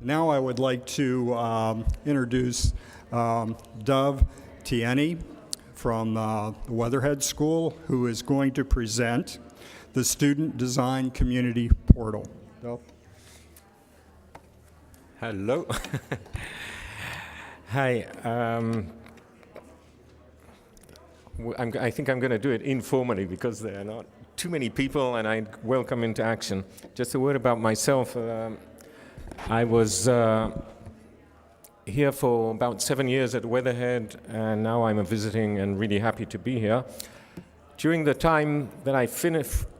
Now I would like to introduce Dov Tieni from the Weatherhead School, who is going to present the Student Design Community Portal. Dov? Hello. Hi. I think I'm going to do it informally because there are not too many people and I welcome interaction. Just a word about myself. I was here for about 7 years at Weatherhead, and now I'm a visiting and really happy to be here. During the time that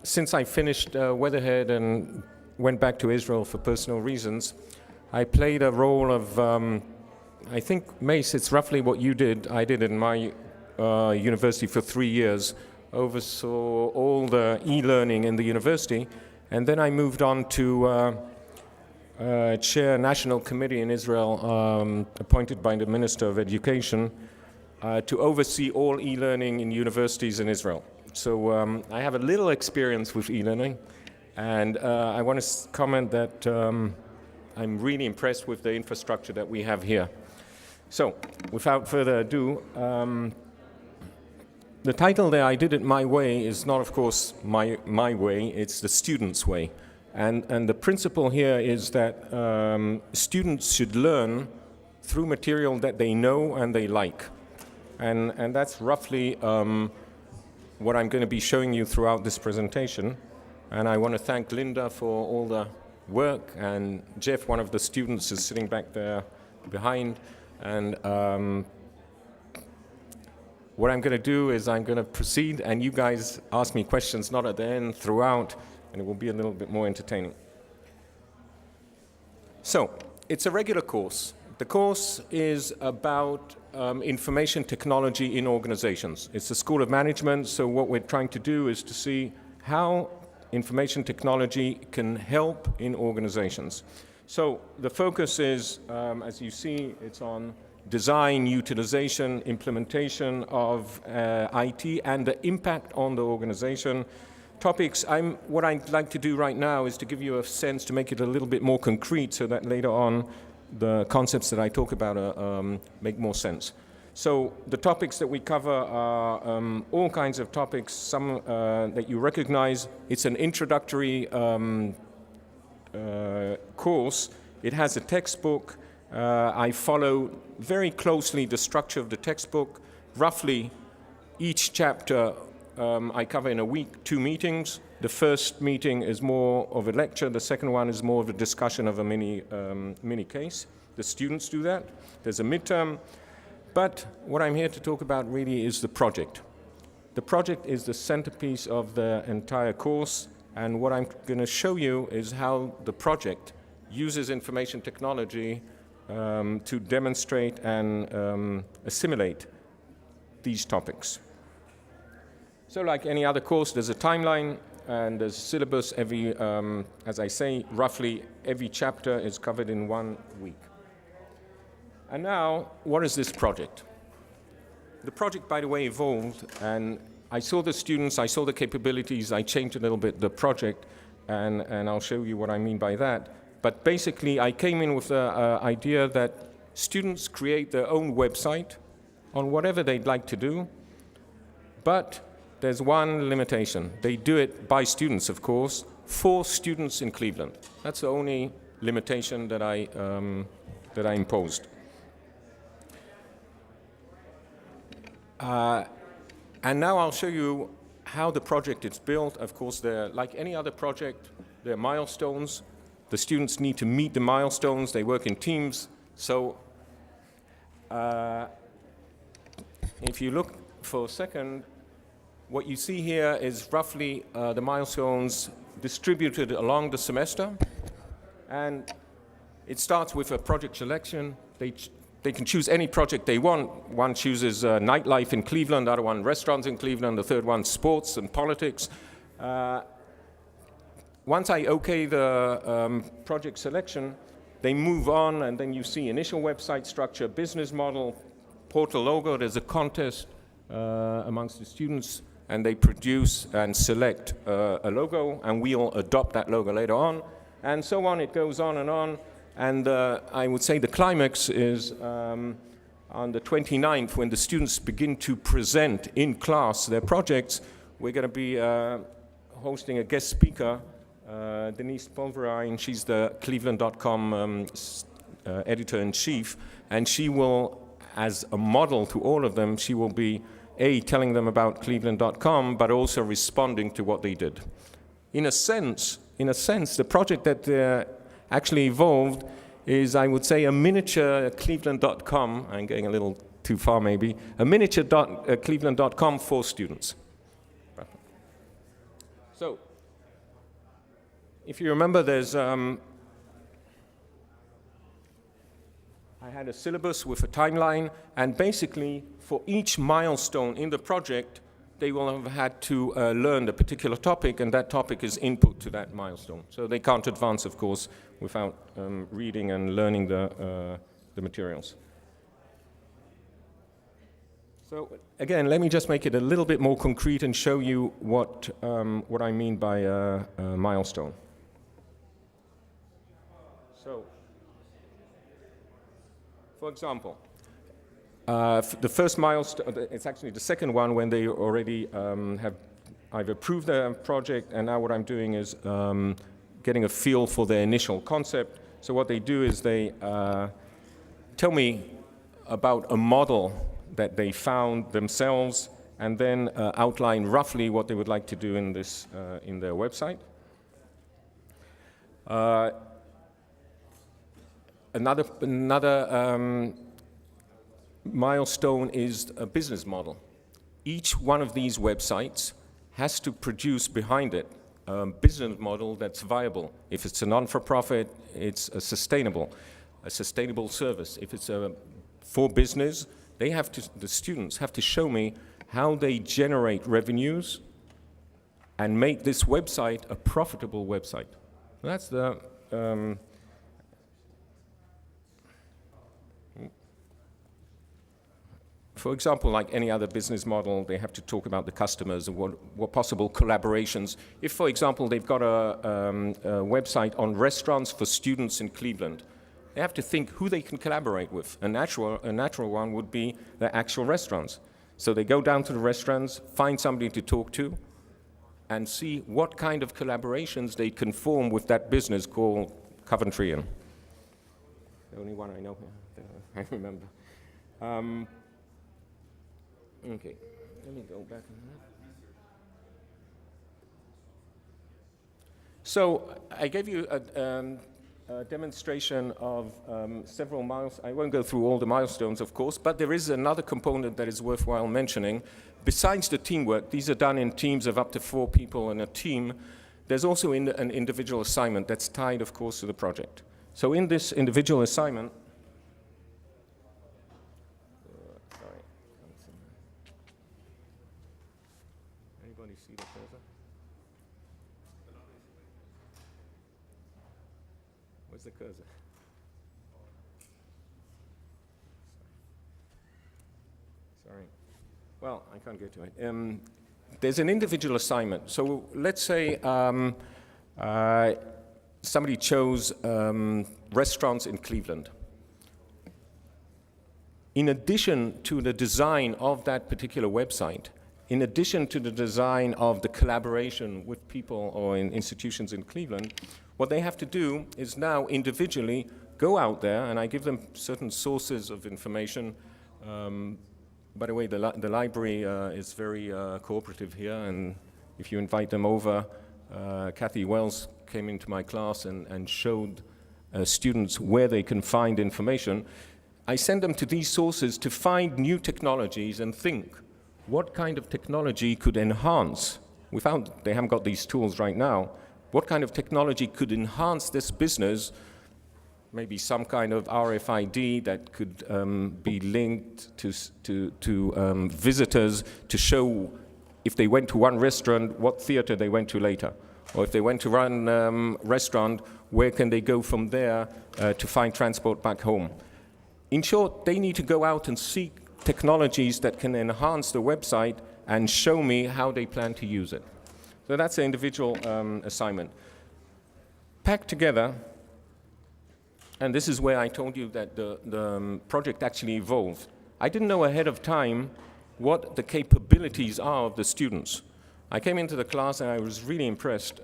since I finished Weatherhead and went back to Israel for personal reasons, I played a role of, I think, Mace, it's roughly what you did. I did in my university for 3 years, oversaw all the e-learning in the university, and then I moved on to chair a national committee in Israel appointed by the Minister of Education to oversee all e-learning in universities in Israel. So I have a little experience with e-learning, and I want to comment that I'm really impressed with the infrastructure that we have here. So without further ado, the title there, I Did It My Way, is not, of course, my way, it's the student's way. And the principle here is that students should learn through material that they know and they like. And that's roughly what I'm going to be showing you throughout this presentation. And I want to thank Linda for all the work, and Jeff, one of the students, is sitting back there behind. And what I'm going to do is I'm going to proceed, and you guys ask me questions, not at the end, throughout, and it will be a little bit more entertaining. So, it's a regular course. The course is about information technology in organizations. It's a School of Management, so what we're trying to do is to see how information technology can help in organizations. So, the focus is, as you see, it's on design, utilization, implementation of IT, and the impact on the organization. Topics, what I'd like to do right now is to give you a sense to make it a little bit more concrete so that later on the concepts that I talk about make more sense. So the topics that we cover are all kinds of topics, some that you recognize. It's an introductory course. It has a textbook. I follow very closely the structure of the textbook. Roughly each chapter I cover in a week, 2 meetings. The first meeting is more of a lecture. The second one is more of a discussion of a mini case. The students do that. There's a midterm. But what I'm here to talk about really is the project. The project is the centerpiece of the entire course. And what I'm going to show you is how the project uses information technology to demonstrate and assimilate these topics. So like any other course, there's a timeline and there's a syllabus. As I say, roughly every chapter is covered in 1 week. And now, what is this project? The project, by the way, evolved, and I saw the students, I saw the capabilities, I changed a little bit the project, and I'll show you what I mean by that. But basically, I came in with the idea that students create their own website on whatever they'd like to do, but there's one limitation. They do it by students, of course, for students in Cleveland. That's the only limitation that I imposed. And now I'll show you how the project is built. Of course, like any other project, there are milestones. The students need to meet the milestones. They work in teams. So if you look for a second, what you see here is roughly the milestones distributed along the semester. And it starts with a project selection. They can choose any project they want. One chooses nightlife in Cleveland, the other one restaurants in Cleveland, the third one sports and politics. Once I okay the project selection, they move on, and then you see initial website structure, business model, portal logo. There's a contest amongst the students, and they produce and select a logo, and we'll adopt that logo later on, and so on. It goes on and on. And I would say the climax is on the 29th, when the students begin to present in class their projects. We're going to be hosting a guest speaker, Denise Polverine. She's the Cleveland.com editor-in-chief, and she will, as a model to all of them, she will be telling them about Cleveland.com, but also responding to what they did. In a sense, the project that actually evolved is, I would say, a miniature Cleveland.com. I'm going a little too far, maybe. A miniature Cleveland.com for students. So, if you remember, there's I had a syllabus with a timeline, and basically, for each milestone in the project, they will have had to learn a particular topic, and that topic is input to that milestone. So they can't advance, of course, without reading and learning the materials. So again, let me just make it a little bit more concrete and show you what I mean by a milestone. So, for example, the first milestone, it's actually the second one when they already I've approved their project, and now what I'm doing is getting a feel for their initial concept. So what they do is they tell me about a model that they found themselves, and then outline roughly what they would like to do in this in their website. Another milestone is a business model. Each one of these websites has to produce behind it a business model that's viable. If it's a non-for-profit, it's a sustainable service. If it's for business, the students have to show me how they generate revenues and make this website a profitable website. That's the for example, like any other business model, they have to talk about the customers and what possible collaborations. If, for example, they've got a website on restaurants for students in Cleveland, they have to think who they can collaborate with. A natural one would be the actual restaurants. So they go down to the restaurants, find somebody to talk to, and see what kind of collaborations they can form with that business called Coventryan. The only one I know here, I remember. Okay, let me go back on that. So I gave you a demonstration of several milestones. I won't go through all the milestones, of course, but there is another component that is worthwhile mentioning. Besides the teamwork, these are done in teams of up to 4 people in a team. There's also an individual assignment that's tied, of course, to the project. So in this individual assignment, see the cursor? Where's the cursor? Sorry. Well, I can't get to it. There's an individual assignment. So let's say somebody chose restaurants in Cleveland. In addition to the design of that particular website, in addition to the design of the collaboration with people or in institutions in Cleveland, what they have to do is now individually go out there, and I give them certain sources of information. By the way, the library is very cooperative here, and if you invite them over, Kathy Wells came into my class and showed students where they can find information. I send them to these sources to find new technologies and think, what kind of technology could enhance, they haven't got these tools right now, what kind of technology could enhance this business, maybe some kind of RFID that could be linked to visitors to show if they went to one restaurant, what theater they went to later. Or if they went to one restaurant, where can they go from there to find transport back home. In short, they need to go out and seek technologies that can enhance the website and show me how they plan to use it. So that's an individual assignment. Packed together, And this is where I told you that the project actually evolved. I didn't know ahead of time what the capabilities are of the students. I came into the class and I was really impressed.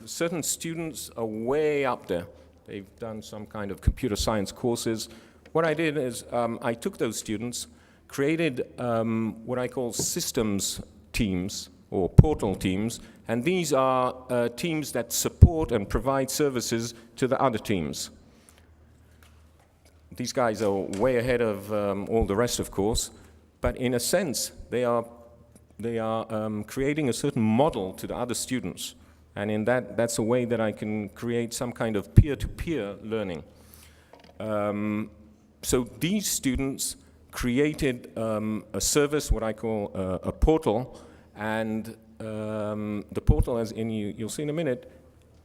Certain students are way up there. They've done some kind of computer science courses. What I did is I took those students, created what I call systems teams or portal teams, and these are teams that support and provide services to the other teams. These guys are way ahead of all the rest, of course, but in a sense, they are creating a certain model to the other students. And in that's a way that I can create some kind of peer-to-peer learning. So these students created a service, what I call a portal, and the portal, as you'll see in a minute,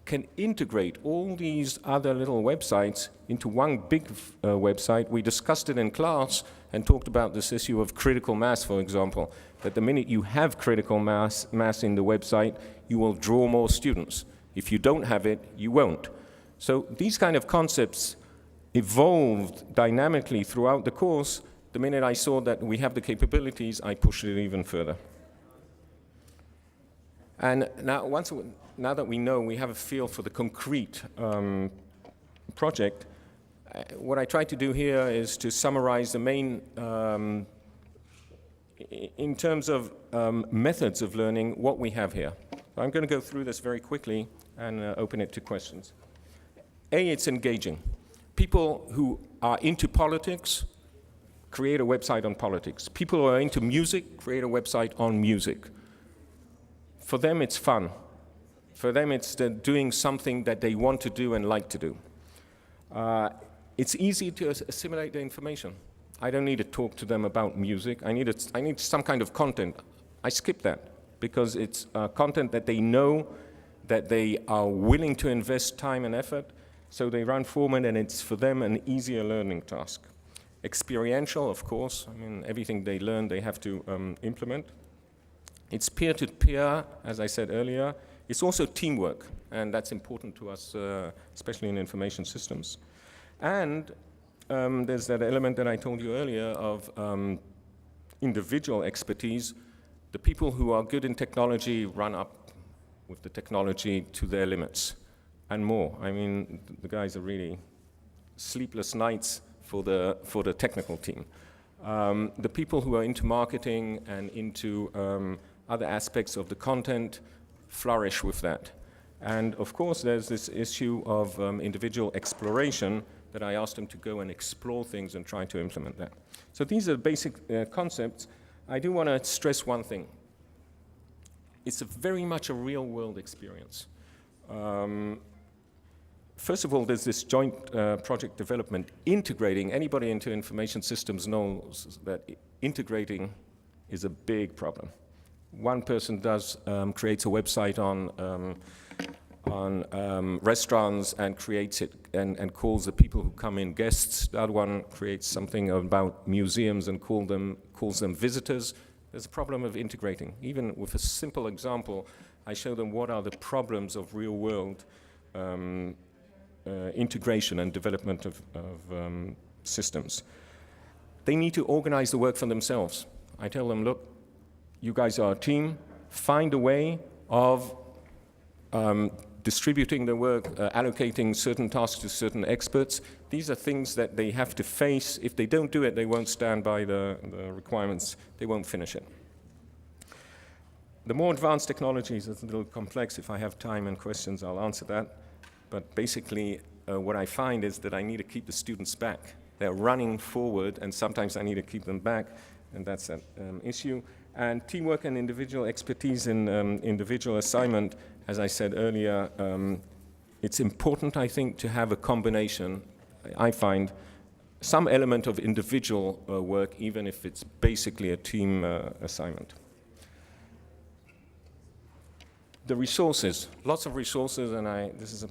can integrate all these other little websites into one big website. We discussed it in class and talked about this issue of critical mass, for example, that the minute you have critical mass in the website, you will draw more students. If you don't have it, you won't. So these kind of concepts evolved dynamically throughout the course. The minute I saw that we have the capabilities, I pushed it even further. And now that we know, we have a feel for the concrete project, what I try to do here is to summarize the main, in terms of methods of learning, what we have here. I'm going to go through this very quickly and open it to questions. A, it's engaging. People who are into politics create a website on politics. People who are into music create a website on music. For them, it's fun. For them, it's doing something that they want to do and like to do. It's easy to assimilate the information. I don't need to talk to them about music. I need some kind of content. I skip that because it's content that they know, that they are willing to invest time and effort, so they run forward, and it's for them an easier learning task. Experiential, of course. I mean, everything they learn, they have to implement. It's peer-to-peer, as I said earlier. It's also teamwork, and that's important to us, especially in information systems. And there's that element that I told you earlier of individual expertise. The people who are good in technology run up with the technology to their limits and more. I mean, the guys are really sleepless nights for the technical team. The people who are into marketing and into other aspects of the content flourish with that. And of course, there's this issue of individual exploration that I asked them to go and explore things and try to implement that. So these are basic concepts. I do want to stress one thing. It's very much a real-world experience. First of all, there's this joint project development. Integrating, anybody into information systems knows that integrating is a big problem. One person creates a website on restaurants and creates it and calls the people who come in guests. The other one creates something about museums and calls them visitors. There's a problem of integrating. Even with a simple example, I show them what are the problems of real-world integration and development of systems. They need to organize the work for themselves. I tell them, look, you guys are a team. Find a way of distributing the work, allocating certain tasks to certain experts. These are things that they have to face. If they don't do it, they won't stand by the requirements. They won't finish it. The more advanced technologies, it's a little complex. If I have time and questions, I'll answer that. But basically, what I find is that I need to keep the students back. They're running forward, and sometimes I need to keep them back, and that's an issue. And teamwork and individual expertise in individual assignment, as I said earlier, it's important, I think, to have a combination. I find some element of individual work, even if it's basically a team assignment. The resources, lots of resources, and this is a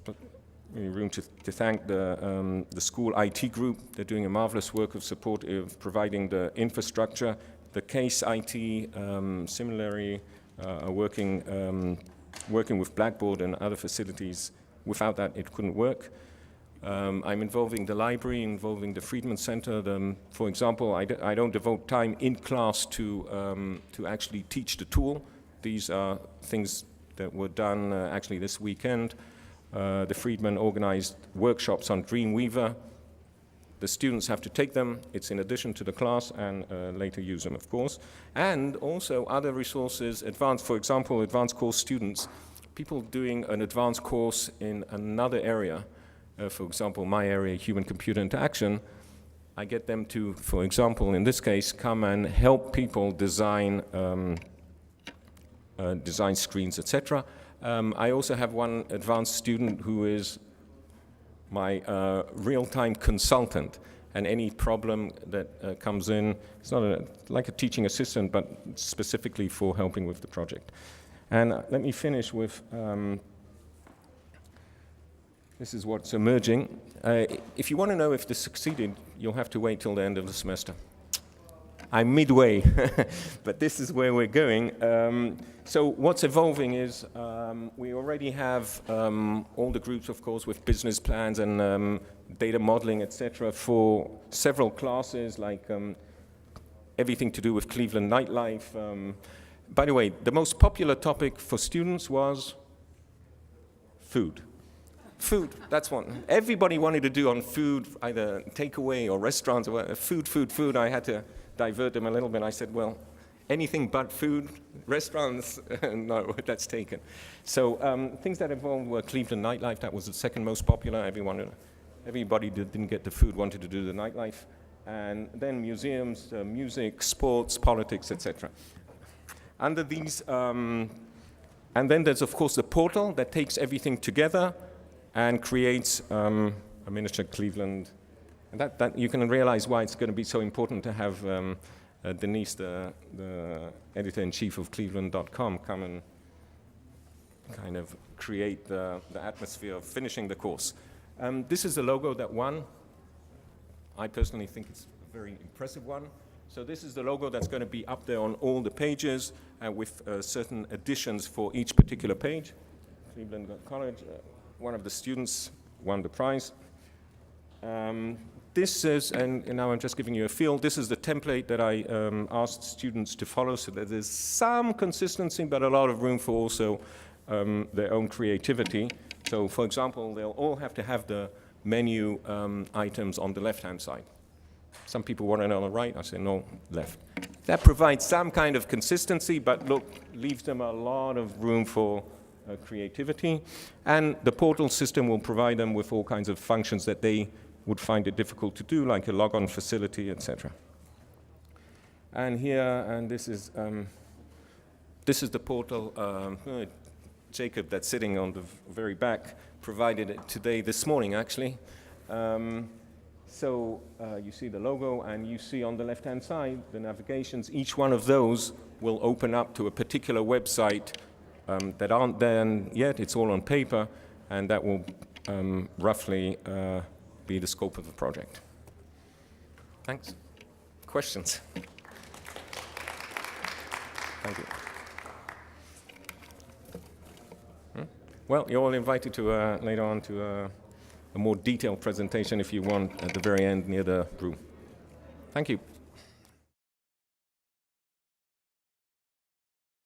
room to thank the school IT group. They're doing a marvelous work of support of providing the infrastructure. The case IT, similarly, are working with Blackboard and other facilities. Without that, it couldn't work. I'm involving the library, involving the Friedman Center. For example, I don't devote time in class to actually teach the tool. These are things that were done actually this weekend. The Friedman organized workshops on Dreamweaver. The students have to take them. It's in addition to the class and later use them, of course. And also other resources, for example, advanced course students, people doing an advanced course in another area, for example, my area, human-computer interaction, I get them to, for example, in this case, come and help people design design screens, etc. I also have one advanced student who is my real-time consultant, and any problem that comes in, it's not like a teaching assistant, but specifically for helping with the project. And let me finish with, this is what's emerging. If you want to know if this succeeded, you'll have to wait till the end of the semester. I'm midway, but this is where we're going. So what's evolving is we already have all the groups, of course, with business plans and data modeling, etc., for several classes, like everything to do with Cleveland nightlife. By the way, the most popular topic for students was food. Food, that's one. Everybody wanted to do on food, either takeaway or restaurants, or food. I had to divert them a little bit. I said, well, anything but food, restaurants, no, that's taken. So things that evolved were Cleveland nightlife. That was the second most popular. Everybody didn't get the food, wanted to do the nightlife. And then museums, music, sports, politics, etc. Under these, and then there's, of course, the portal that takes everything together and creates a miniature Cleveland. And that you can realize why it's going to be so important to have Denise, the editor-in-chief of Cleveland.com, come and kind of create the atmosphere of finishing the course. This is the logo that won. I personally think it's a very impressive one. So this is the logo that's going to be up there on all the pages with certain additions for each particular page. Cleveland College, one of the students won the prize. This is, and now I'm just giving you a feel, this is the template that I asked students to follow, so that there's some consistency, but a lot of room for also their own creativity. So, for example, they'll all have to have the menu items on the left-hand side. Some people want it on the right, I say no, left. That provides some kind of consistency, but look, leaves them a lot of room for creativity. And the portal system will provide them with all kinds of functions that they would find it difficult to do, like a log-on facility, etc. And here, and this is the portal. Jacob, that's sitting on the very back, provided it today, this morning, actually. So you see the logo, and you see on the left-hand side the navigations. Each one of those will open up to a particular website that aren't there yet. It's all on paper, and that will roughly be the scope of the project. Thanks. Questions? Thank you. Well, you're all invited to later on to a more detailed presentation if you want at the very end near the room. Thank you.